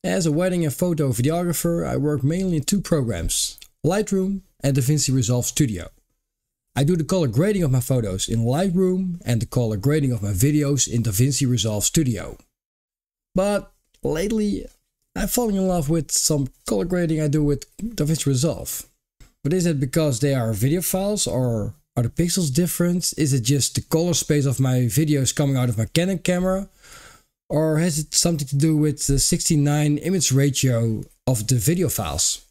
As a wedding and photo videographer, I work mainly in two programs, Lightroom and DaVinci Resolve Studio. I do the color grading of my photos in Lightroom and the color grading of my videos in DaVinci Resolve Studio. But lately, I've fallen in love with some color grading I do with DaVinci Resolve. But is it because they are video files, or are the pixels different? Is it just the color space of my videos coming out of my Canon camera? Or has it something to do with the 16:9 image ratio of the video files?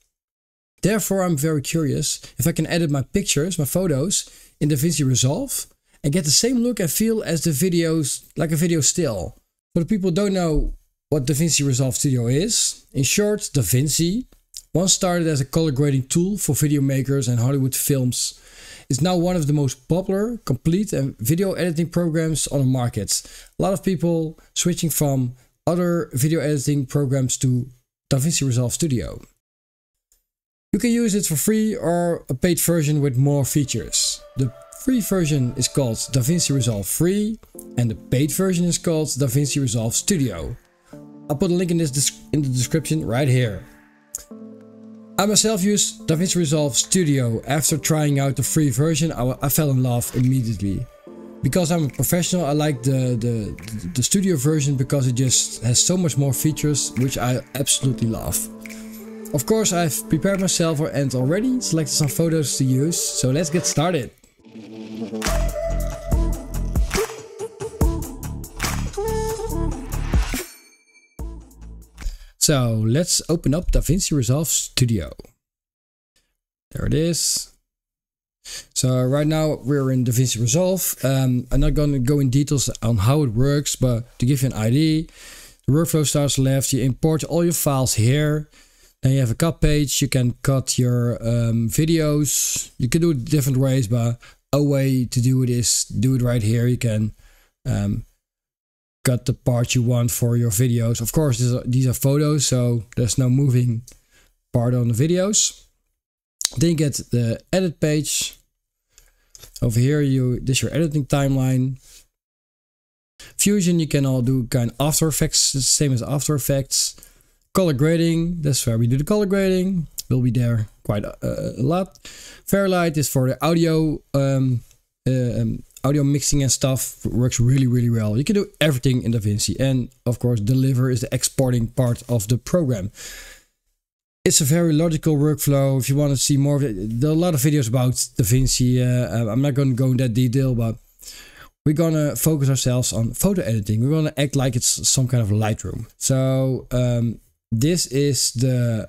Therefore, I'm very curious if I can edit my pictures, my photos, in DaVinci Resolve and get the same look and feel as the videos, like a video still. For the people who don't know what DaVinci Resolve Studio is, in short, DaVinci, once started as a color grading tool for video makers and Hollywood films, is now one of the most popular, complete and video editing programs on the market. A lot of people switching from other video editing programs to DaVinci Resolve Studio. You can use it for free or a paid version with more features. The free version is called DaVinci Resolve Free and the paid version is called DaVinci Resolve Studio. I'll put a link in the description right here. I myself use DaVinci Resolve Studio. After trying out the free version, I fell in love immediately. Because I'm a professional, I like the studio version because it just has so much more features, which I absolutely love. Of course, I've prepared myself and already selected some photos to use, so let's get started. So let's open up DaVinci Resolve Studio. There it is. So right now we're in DaVinci Resolve. I'm not going to go in details on how it works, but to give you an idea, the workflow starts left. You import all your files here. Then you have a cut page. You can cut your videos. You can do it different ways, but a way to do it is do it right here. You can cut the part you want for your videos. Of course, these are photos, so there's no moving part on the videos. Then you get the edit page. Over here, this is your editing timeline. Fusion, you can all do kind of After Effects, the same as After Effects. Color grading, that's where we do the color grading. Will be there quite a lot. Fairlight is for the audio, audio mixing and stuff. Works really well. You can do everything in DaVinci, and of course, Deliver is the exporting part of the program. It's a very logical workflow. If you want to see more of it, there are a lot of videos about DaVinci. I'm not going to go in that detail, but we're going to focus ourselves on photo editing. We're going to act like it's some kind of Lightroom. So this is the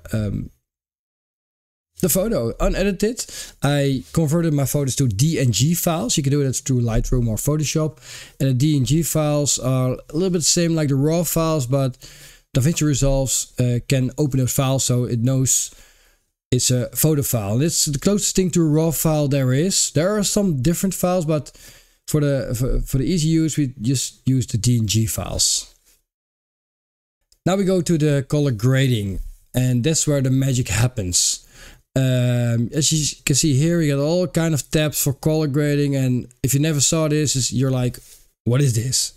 photo unedited. I converted my photos to DNG files. You can do that through Lightroom or Photoshop. And the DNG files are a little bit the same like the raw files, but DaVinci Resolve can open those files, so it knows it's a photo file. It's the closest thing to a raw file there is. There are some different files, but for the easy use, we just use the DNG files. Now we go to the color grading, and that's where the magic happens. As you can see here, you got all kind of tabs for color grading, and if you never saw this, you're like, what is this?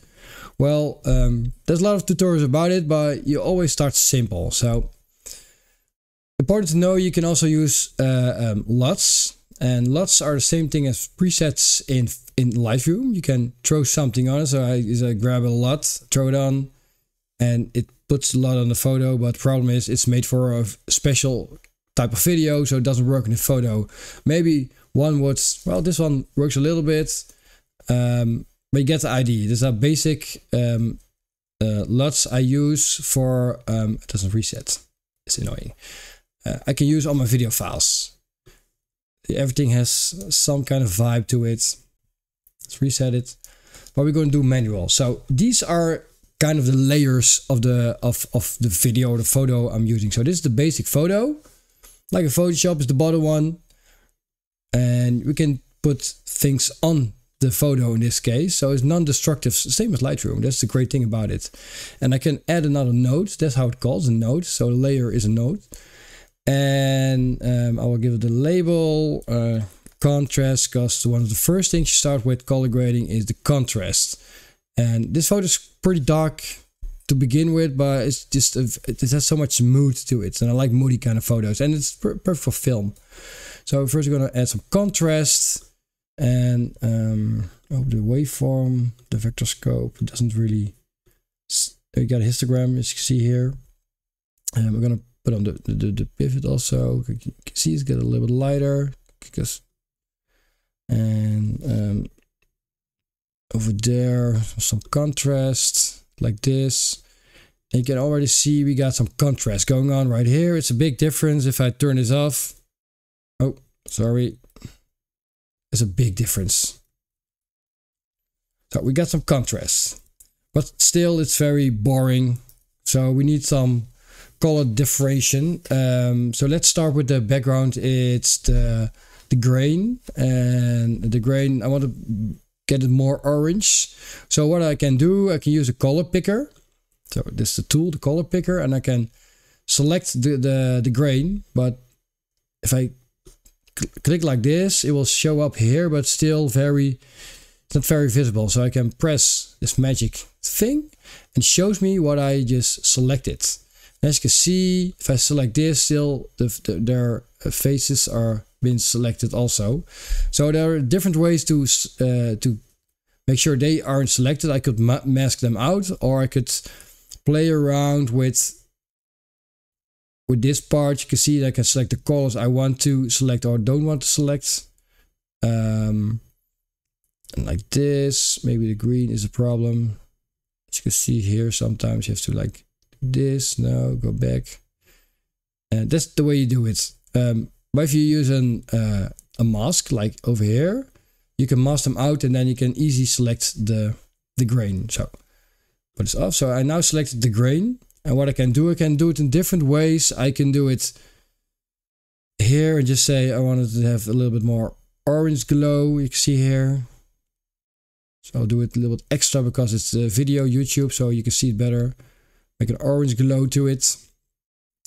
Well, there's a lot of tutorials about it, but you always start simple. So important to know, you can also use LUTs, and LUTs are the same thing as presets in Lightroom. You can throw something on it. So I grab a LUT, throw it on, and it puts the LUT on the photo. But the problem is it's made for a special type of video, so it doesn't work in a photo. Maybe one would, well, this one works a little bit. But you get the idea. These are basic LUTs I use for, it doesn't reset, it's annoying. I can use all my video files. Everything has some kind of vibe to it. Let's reset it. But we're going to do manual. So these are kind of the layers of the video or the photo I'm using. So this is the basic photo. Like a Photoshop is the bottom one. And we can put things on the photo in this case, so it's non-destructive, same as Lightroom. That's the great thing about it. And I can add another node. That's how it calls, a node. So a layer is a node, and I will give it a label contrast, because one of the first things you start with color grading is the contrast. And this photo is pretty dark, to begin with, but it's just it has so much mood to it, and I like moody kind of photos, and it's perfect for film. So first we're gonna add some contrast, and the waveform, the vector scope doesn't really. You got a histogram, as you can see here, and we're gonna put on the pivot also. You can see it's get a little bit lighter because, and over there some contrast like this. And you can already see we got some contrast going on right here. It's a big difference if I turn this off. Oh, sorry. It's a big difference. So we got some contrast, but still it's very boring. So we need some color differentiation. So let's start with the background. It's the grain, and the grain, I want to get it more orange. So what I can do, I can use a color picker. So this is the tool, the color picker, and I can select the grain. But if I click like this, it will show up here, but still it's not very visible. So I can press this magic thing and shows me what I just selected. As you can see, if I select this, still their faces are been selected also. So there are different ways to make sure they aren't selected. I could mask them out, or I could play around with this part. You can see that I can select the colors I want to select or don't want to select. And like this, maybe the green is a problem. As you can see here, sometimes you have to like this. No, go back. And that's the way you do it. But if you use a mask like over here, you can mask them out, and then you can easily select the grain. So put this off. So I now selected the grain, and what I can do it in different ways. I can do it here and just say I wanted to have a little bit more orange glow. You can see here. So I'll do it a little bit extra because it's a video YouTube, so you can see it better. Make an orange glow to it,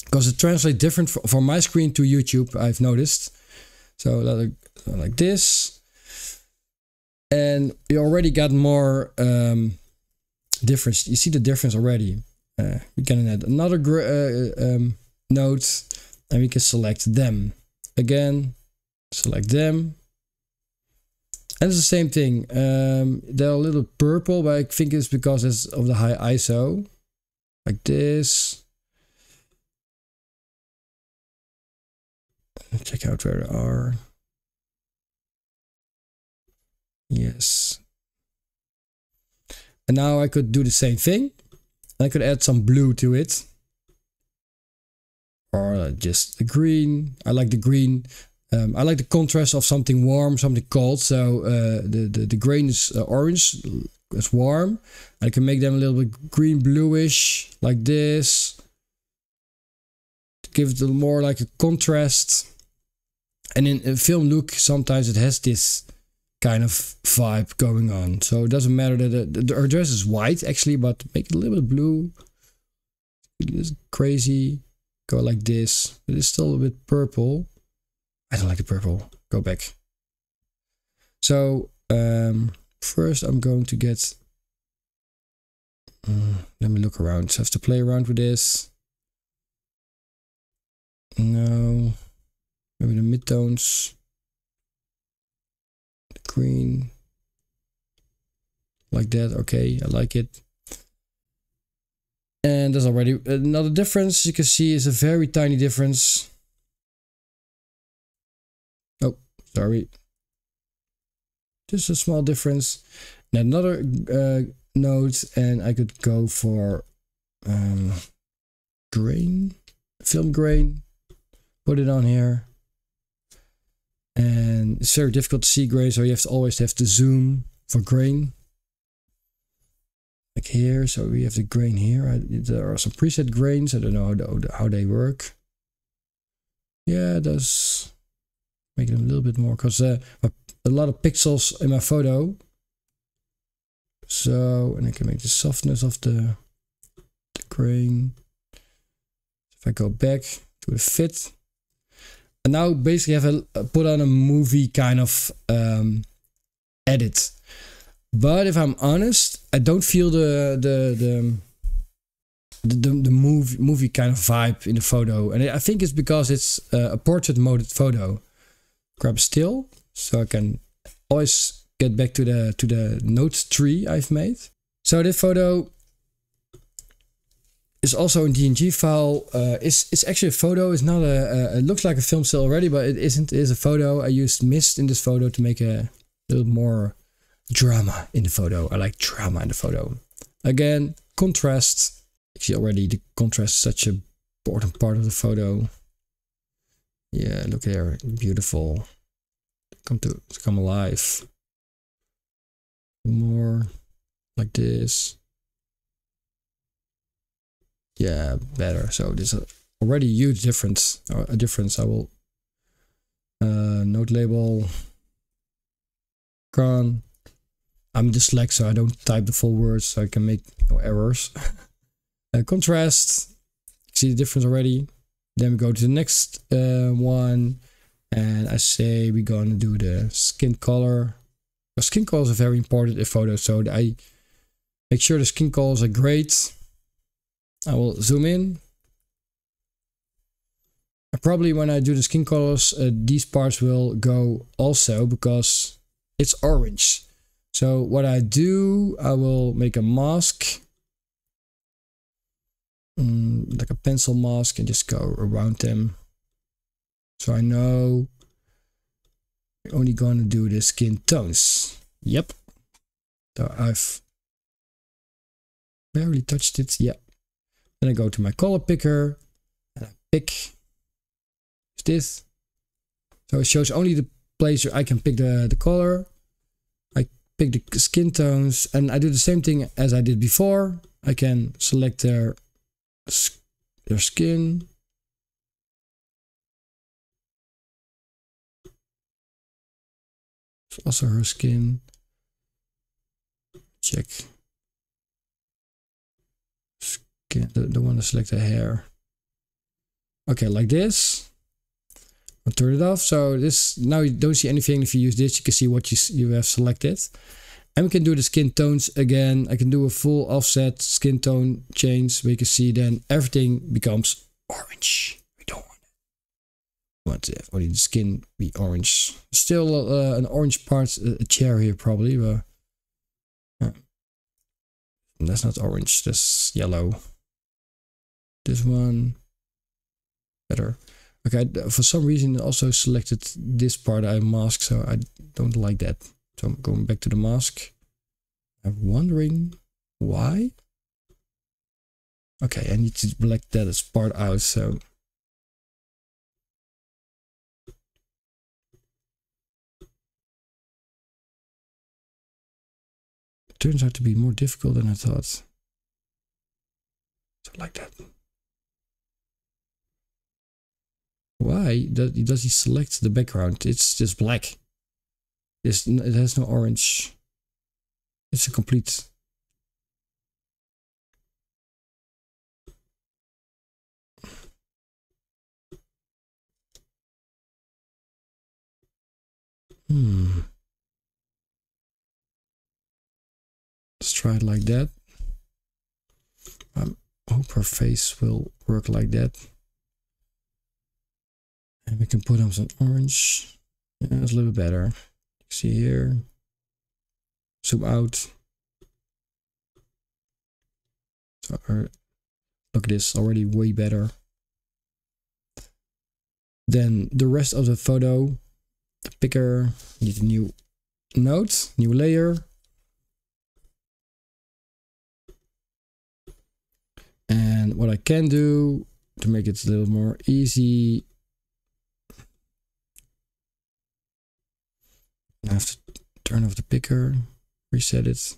because it translates different from my screen to YouTube, I've noticed. So like this. And you already got more difference. You see the difference already. We can add another node, and we can select them. Again, select them. And it's the same thing. They're a little purple, but I think it's because it's of the high ISO. Like this. Check out where they are. Yes. And now I could do the same thing. I could add some blue to it. Or just the green. I like the green. I like the contrast of something warm, something cold. So the grain is orange. It's warm. I can make them a little bit green bluish like this. To give it a more like a contrast. And in a film look, sometimes it has this kind of vibe going on. So it doesn't matter that the dress is white actually, but make it a little bit blue. It's crazy. Go like this. It is still a bit purple. I don't like the purple. Go back. So first I'm going to get... let me look around. So I have to play around with this. No. Maybe the midtones. The green. Like that. Okay, I like it. And there's already another difference. You can see it's a very tiny difference. Oh, sorry. Just a small difference. And another node, and I could go for grain, film grain. Put it on here. And it's very difficult to see grain, so you always have to zoom for grain. Like here, so we have the grain here. There are some preset grains. I don't know how they work. Yeah, it does make them a little bit more, because a lot of pixels in my photo. So, and I can make the softness of the grain. If I go back to the fit. And now basically I have put on a movie kind of edit. But if I'm honest, I don't feel the the movie kind of vibe in the photo. And I think it's because it's a portrait mode photo. Grab still, so I can always get back to the note tree I've made. So this photo is also a DNG file. It's actually a photo. It's not it looks like a film still already, but it isn't. It is a photo. I used mist in this photo to make a little more drama in the photo. I like drama in the photo. Again, contrast. You see already the contrast is such an important part of the photo. Yeah, look here, beautiful. Come alive. More like this. Yeah, better. So there's already a huge difference. I will note label gone. I'm dyslexic, so I don't type the full words, so I can make no errors. Contrast. See the difference already. Then we go to the next one, and I say we're gonna do the skin color. The skin colors are very important in photos, so I make sure the skin colors are great. I will zoom in. And probably when I do the skin colors, these parts will go also because it's orange. So what I do, I will make a mask. Like a pencil mask and just go around them. So I know we're only going to do the skin tones. Yep. So I've barely touched it. Yeah. Then I go to my color picker and I pick this. So it shows only the place where I can pick the color. I pick the skin tones and I do the same thing as I did before. I can select their skin. It's also her skin. Check. Skin, the one to select the hair. Okay, like this. I'll turn it off. So this, now you don't see anything. If you use this, you can see what you have selected. And we can do the skin tones again. I can do a full offset skin tone change where you can see then everything becomes orange. We don't want it. Only the skin be orange. Still an orange part, a chair here probably, but that's not orange, that's yellow. This one, better. Okay, for some reason I also selected this part I masked, so I don't like that. So I'm going back to the mask. I'm wondering why. Okay, I need to black that as part out, so. It turns out to be more difficult than I thought. So like that. Why does he select the background? It's just black. It has no orange. It's a complete. Let's try it like that. I hope her face will work like that. And we can put on some orange. Yeah, it's a little bit better. See here. Zoom out. So look at this, already way better. Then the rest of the photo, the picker, need a new node, new layer. And what I can do to make it a little more easy, I have to turn off the picker, reset it,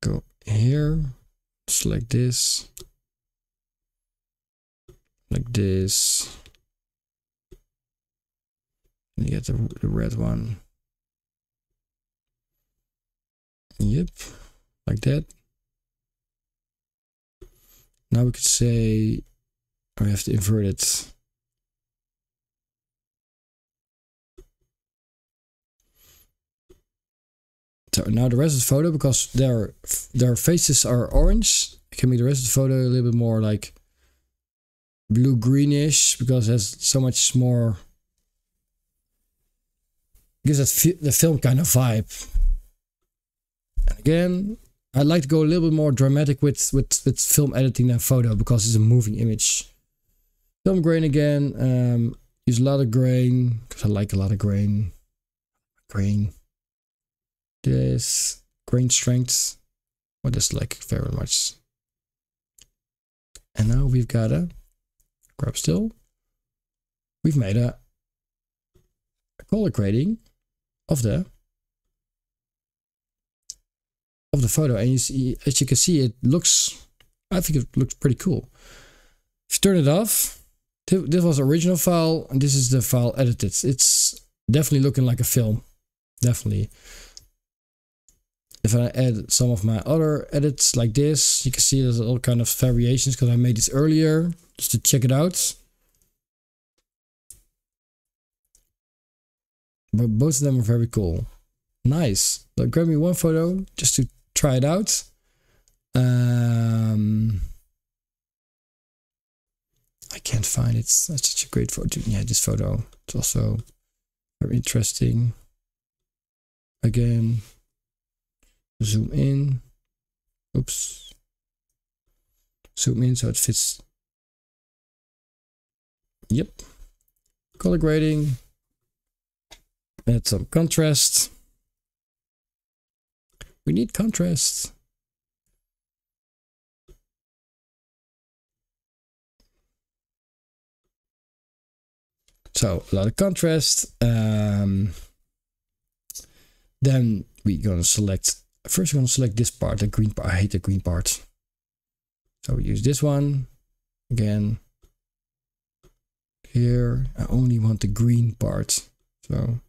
go here, select this, like this, and you get the red one. Yep, like that. Now we could say, I have to invert it. So now the rest of the photo, because their faces are orange I can make the rest of the photo a little bit more like blue greenish because it has so much more, gives that the film kind of vibe. And again, I like to go a little bit more dramatic with film editing than photo because it's a moving image. Film grain again. Use a lot of grain because I like a lot of grain. This grain strength. I just like very much. And now we've got a grab still. We've made a color grading of the photo, and you see, as you can see, it looks, I think it looks pretty cool. If you turn it off, this was the original file, and this is the file edited. It's definitely looking like a film, definitely. If I add some of my other edits like this, you can see there's all kind of variations because I made this earlier just to check it out. But both of them are very cool. Nice. So grab me one photo just to try it out. I can't find it. That's such a great photo. Yeah, this photo. It's also very interesting. Again, zoom in. Oops. Zoom in so it fits. Yep. Color grading. Add some contrast. We need contrast. So a lot of contrast. Then we're gonna select. First, we're gonna select this part, the green part. I hate the green part. So we use this one again. Here, I only want the green part. So.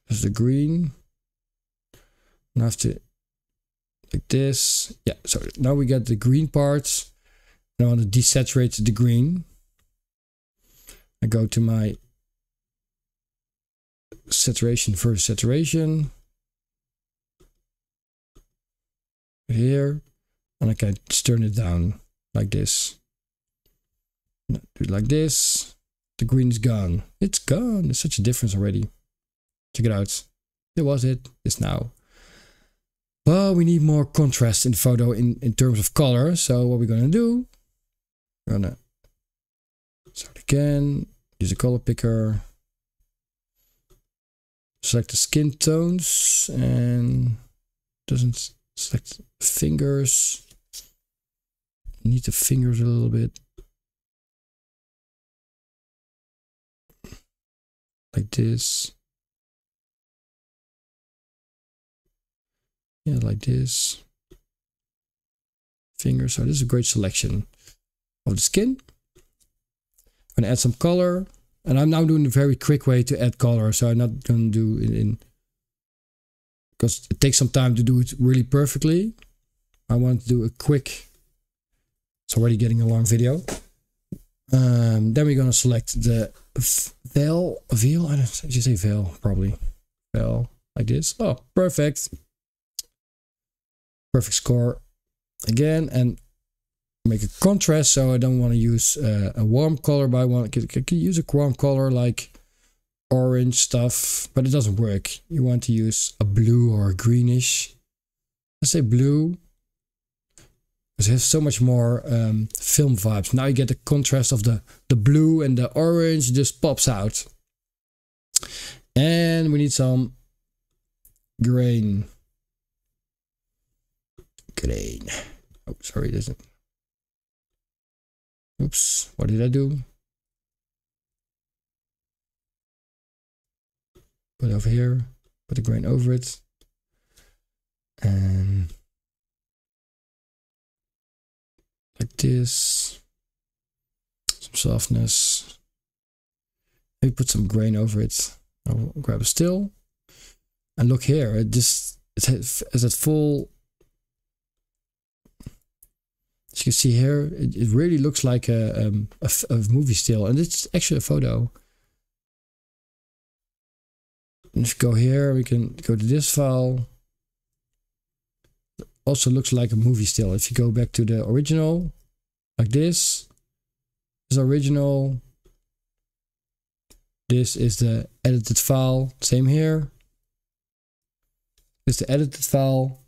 There's the green. Now I have to like this. Yeah, so now we get the green parts. I want to desaturate the green. I go to my saturation versus saturation. Here. And I can just turn it down like this. Do it like this. The green is gone. It's gone. There's such a difference already. Check it out. There was it. It's now. Well, we need more contrast in the photo in terms of color. So what we're gonna do? We're gonna start again. Use a color picker. Select the skin tones and doesn't select fingers. Need the fingers a little bit. Like this. Yeah, like this. Finger. So this is a great selection of the skin. I'm gonna add some color. And I'm now doing a very quick way to add color. So I'm not gonna do it in because it takes some time to do it really perfectly. I want to do a quick. It's already getting a long video. Then we're gonna select the veil. I don't you say veil, probably. Veil like this. Oh, perfect. Perfect score again, and make a contrast. So I don't want to use a warm color, but I can use a warm color like orange stuff, but it doesn't work. You want to use a blue or a greenish. Let's say blue, because it has so much more film vibes. Now you get the contrast of the blue and the orange just pops out. And we need some grain. Oh, sorry, it isn't. Oops, what did I do? Put it over here, put the grain over it. And like this. Some softness. Maybe put some grain over it. I'll grab a still. And look here, it has that full. As you can see here, it really looks like a movie still, and it's actually a photo. And if you go here, we can go to this file. Also looks like a movie still. If you go back to the original, like this is original. This is the edited file. Same here. This is the edited file.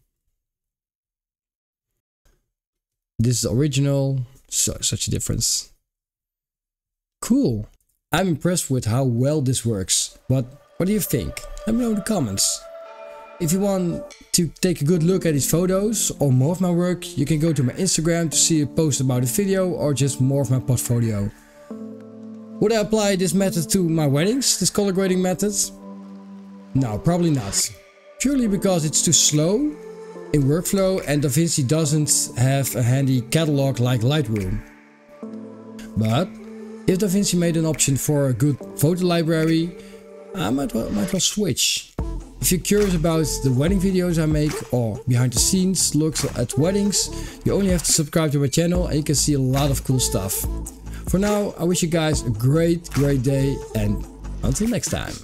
This is original. So such a difference. Cool. I'm impressed with how well this works. But what do you think? Let me know in the comments. If you want to take a good look at these photos or more of my work, you can go to my Instagram to see a post about the video or just more of my portfolio. Would I apply this method to my weddings, this color grading method? No, probably not. Purely because it's too slow in workflow and DaVinci doesn't have a handy catalog like Lightroom. But if DaVinci made an option for a good photo library, I might well switch. If you're curious about the wedding videos I make or behind the scenes looks at weddings, you only have to subscribe to my channel and you can see a lot of cool stuff. For now, I wish you guys a great day and until next time.